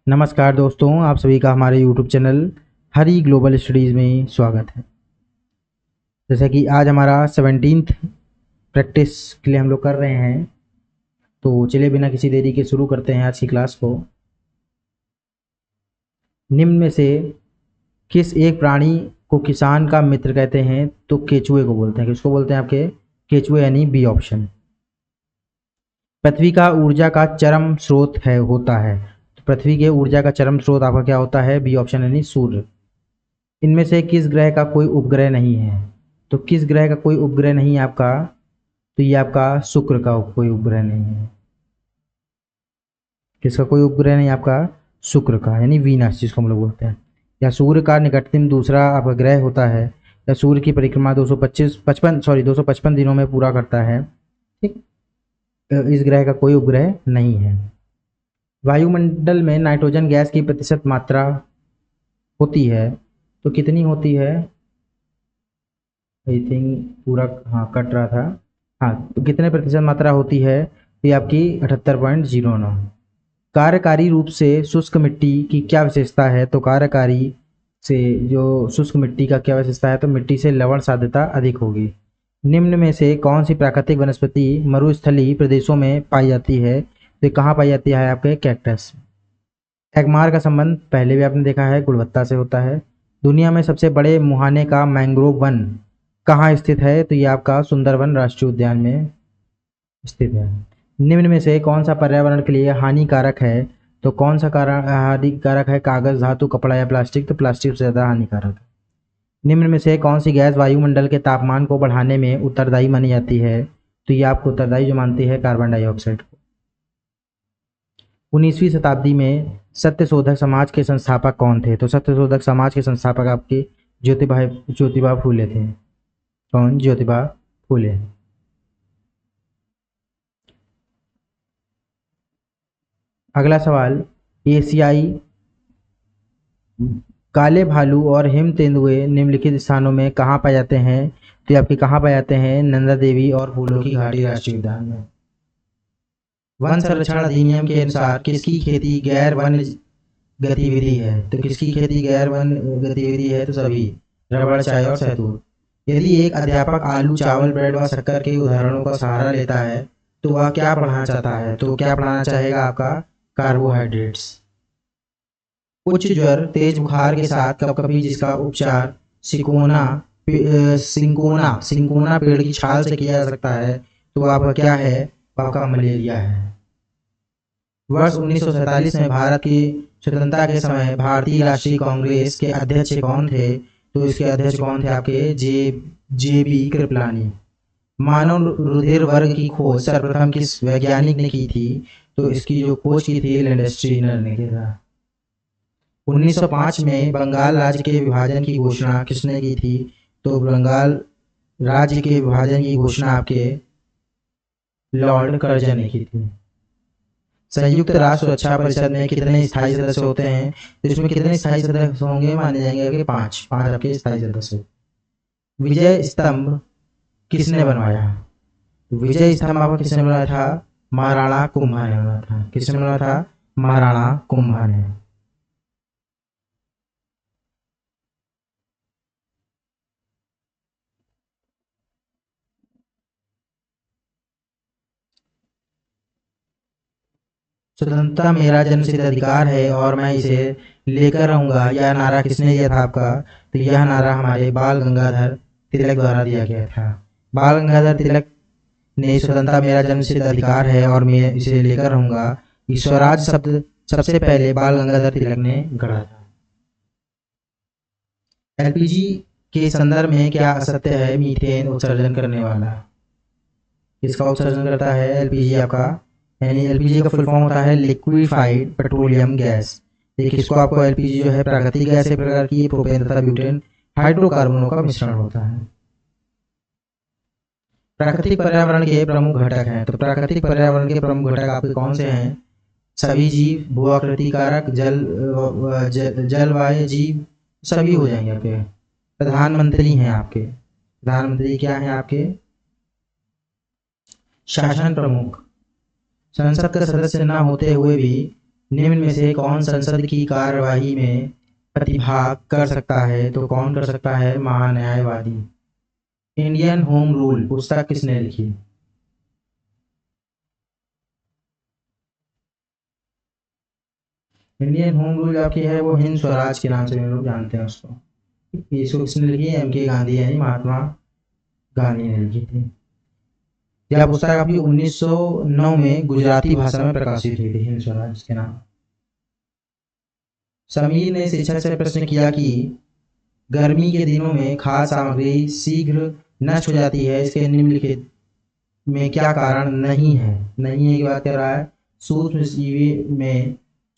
नमस्कार दोस्तों, आप सभी का हमारे YouTube चैनल हरी ग्लोबल स्टडीज़ में स्वागत है। जैसा कि आज हमारा 17th प्रैक्टिस के लिए हम लोग कर रहे हैं, तो चलिए बिना किसी देरी के शुरू करते हैं आज की क्लास को। निम्न में से किस एक प्राणी को किसान का मित्र कहते हैं? तो केचुए को बोलते हैं। किसको बोलते हैं आपके? केचुए, यानी बी ऑप्शन। पृथ्वी का ऊर्जा का चरम स्रोत होता है। तो पृथ्वी के ऊर्जा का चरम स्रोत आपका क्या होता है? बी ऑप्शन, यानी सूर्य। इनमें से किस ग्रह का कोई उपग्रह नहीं है? तो किस ग्रह का कोई उपग्रह नहीं है आपका? तो ये आपका शुक्र का कोई उपग्रह नहीं है। किसका कोई उपग्रह नहीं आपका? शुक्र का, यानी वीनस जिसको हम लोग बोलते हैं। या सूर्य का निकटतम दूसरा आपका ग्रह होता है, या सूर्य की परिक्रमा 255 दिनों में पूरा करता है। ठीक, इस ग्रह का कोई उपग्रह नहीं है। वायुमंडल में नाइट्रोजन गैस की प्रतिशत मात्रा होती है, तो कितनी होती है? आई थिंक पूरा, हाँ, कट रहा था। हाँ, तो कितने प्रतिशत मात्रा होती है? ये आपकी 78.09। कार्यकारी रूप से शुष्क मिट्टी की क्या विशेषता है? तो कार्यकारी से जो शुष्क मिट्टी का क्या विशेषता है? तो मिट्टी से लवण साध्यता अधिक होगी। निम्न में से कौन सी प्राकृतिक वनस्पति मरुस्थलीय प्रदेशों में पाई जाती है? तो कहाँ पाई जाती है आपके? कैक्टस। एगमार का संबंध पहले भी आपने देखा है, गुणवत्ता से होता है। दुनिया में सबसे बड़े मुहाने का मैंग्रोव वन कहाँ स्थित है? तो ये आपका सुंदरवन राष्ट्रीय उद्यान में स्थित है। निम्न में से कौन सा पर्यावरण के लिए हानिकारक है? तो कौन सा कारण हानिकारक है? कागज, धातु, कपड़ा या प्लास्टिक? तो प्लास्टिक से ज़्यादा हानिकारक है। निम्न में से कौन सी गैस वायुमंडल के तापमान को बढ़ाने में उत्तरदायी मानी जाती है? तो ये आपको उत्तरदायी जो मानती है कार्बन डाइऑक्साइड को। 19वीं शताब्दी में सत्यशोधक समाज के संस्थापक कौन थे? तो सत्यशोधक समाज के संस्थापक आपके ज्योतिबा फूले थे। कौन? ज्योतिबा फूले। अगला सवाल, एशियाई काले भालू और हिम तेंदुए निम्नलिखित स्थानों में कहाँ पाए जाते हैं? तो ये आपके कहाँ पाए जाते हैं? नंदा देवी और फूलों की घाटी राष्ट्रीय उद्यान में। वन संरक्षण अधिनियम के अनुसार किसकी खेती गैर वन गतिविधि है? तो किसकी खेती गैर वन गतिविधि है? तो सभी, रबड़, चाय और शहतूत। यदि एक अध्यापक आलू, चावल, ब्रेड व शक्कर के उदाहरणों का सहारा लेता है, तो वह क्या पढ़ाना चाहता है? तो क्या पढ़ाना चाहेगा आपका? कार्बोहाइड्रेट्स। उच्च ज्वर, तेज बुखार के साथ कभी जिसका उपचार सिंकोना पेड़ की छाल से किया जा सकता है, तो आपका क्या है? आपका मलेरिया है। वर्ष 1947 में भारत की स्वतंत्रता के समय भारतीय राष्ट्रीय कांग्रेस के अध्यक्ष कौन थे? तो इसके अध्यक्ष कौन थे आपके? जे बी कृपलानी। मानव रुधिर वर्ग की खोज सर्वप्रथम किस वैज्ञानिक ने की थी? तो इसकी जो खोज की थी लैंडस्ट्रीनर ने किया था। 1905 में बंगाल राज्य के विभाजन की घोषणा किसने की थी? तो बंगाल राज्य के विभाजन की घोषणा आपके लॉर्ड कर्जन ने की थी। संयुक्त राष्ट्र सुरक्षा परिषद में कितने स्थायी सदस्य होते हैं? तो इसमें कितने स्थायी सदस्य होंगे? माने जाएंगे कि पांच पांच आपके स्थायी सदस्य। विजय स्तंभ किसने बनवाया? विजय स्तंभ आपका किसने बनवाया था? महाराणा कुंभा ने बनवाया था। किसने बनवाया था? महाराणा कुंभा ने। स्वतंत्रता मेरा जन्मसिद्ध अधिकार है और मैं इसे लेकर रहूंगा, यह नारा किसने दिया था आपका? तो यह नारा हमारे बाल गंगाधर तिलक द्वारा दिया गया था। बाल गंगाधर तिलक ने स्वतंत्रता मेरा जन्मसिद्ध अधिकार है और मैं इसे लेकर रहूंगा, स्वराज शब्द सबसे पहले बाल गंगाधर तिलक ने गढ़ा था। एलपीजी के संदर्भ में क्या असत्य है? मीथेन उत्सर्जन करने वाला। किसका उत्सर्जन करता है? एलपीजी आपका, यानी एलपीजी का फुल फॉर्म होता है लिक्विफाइड पेट्रोलियम गैस। ये किसको आपको एलपीजी जो है प्राकृतिक गैस एक प्रकार की प्रोपेन तथा ब्यूटेन हाइड्रोकार्बनों का मिश्रण होता है। प्राकृतिक पर्यावरण के प्रमुख घटक हैं। तो प्राकृतिक पर्यावरण के प्रमुख घटक आपके कौन से हैं? सभी जीव, भू आकृति कारक, जलवायु जीव, सभी हो जाएंगे आपके। प्रधानमंत्री हैं आपके, प्रधानमंत्री क्या हैं आपके? शासन प्रमुख। संसद का सदस्य न होते हुए भी निम्न में से कौन संसद की कार्यवाही में प्रतिभाग कर सकता है? तो कौन कर सकता है? महान्यायवादी। इंडियन होम रूल पुस्तक किसने लिखी? इंडियन होम रूल आपकी है वो हिंद स्वराज के नाम से हम लोग जानते हैं उसको। इसको किसने लिखी? M.K. गांधी यानी महात्मा गांधी ने लिखी थी। यह पुस्तक आपकी 1909 में गुजराती भाषा में प्रकाशित हुई थी, हिंद स्वराज के नाम। समीर ने शिक्षक से प्रश्न किया कि गर्मी के दिनों में खाद्य सामग्री शीघ्र नष्ट हो जाती है, इसके निम्नलिखित में क्या कारण नहीं है? नहीं है की बात कर रहा है।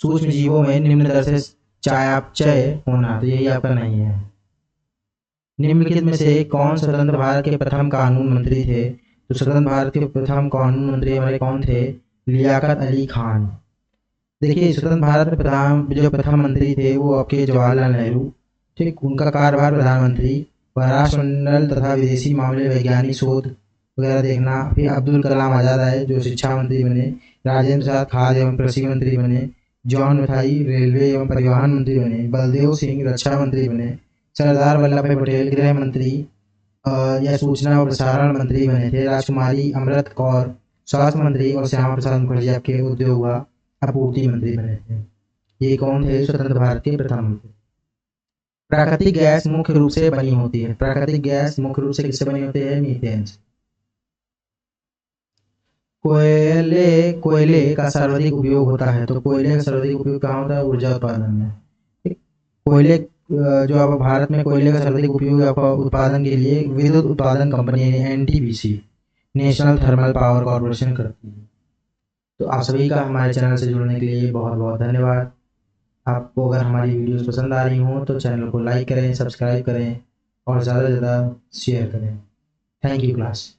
सूक्ष्म जीवों में निम्न दर से चयापचय होना, तो यही आपका नहीं है। निम्नलिखित में से कौन स्वतंत्र भारत के प्रथम कानून मंत्री थे? तो स्वतंत्र भारत के प्रथम कानून मंत्री हमारे कौन थे? लियाकत अली खान। देखिए स्वतंत्र भारत में प्रधान जो प्रथम मंत्री थे वो आपके जवाहरलाल नेहरू, ठीक। उनका कार्यभार प्रधानमंत्री, परराष्ट्र मंडल तथा विदेशी मामले, वैज्ञानिक शोध वगैरह देखना। फिर अब्दुल कलाम आज़ाद आए जो शिक्षा मंत्री बने, राजेंद्र प्रसाद खाद्य एवं कृषि मंत्री बने, जॉन मथाई रेलवे एवं परिवहन मंत्री बने, बलदेव सिंह रक्षा मंत्री बने, सरदार वल्लभ भाई पटेल गृह मंत्री या सूचना और प्रसारण मंत्री बने थे, राजकुमारी अमृत कौर स्वास्थ्य मंत्री और श्यामा प्रसाद मुखर्जी आपके उद्योग व आपूर्ति मंत्री बने थे। ये कौन थे? स्वतंत्र भारत के प्रथम मंत्री। प्राकृतिक गैस मुख्य रूप से बनी होती है, प्राकृतिक गैस मुख्य रूप से किससे बनी होती है? मीथेन से। कोयले का सर्वाधिक उपयोग होता है, तो कोयले का सर्वाधिक उपयोग कहाँ होता है? ऊर्जा उत्पादन में। कोयले जो अब भारत में कोयले का सर्वाधिक उपयोग आपका उत्पादन के लिए विद्युत उत्पादन company NTPC national thermal power corporation करती है। तो आप सभी का हमारे चैनल से जुड़ने के लिए बहुत बहुत धन्यवाद। आपको अगर हमारी वीडियोस पसंद आ रही हों तो चैनल को लाइक करें, सब्सक्राइब करें और ज़्यादा से ज़्यादा शेयर करें। Thank you class.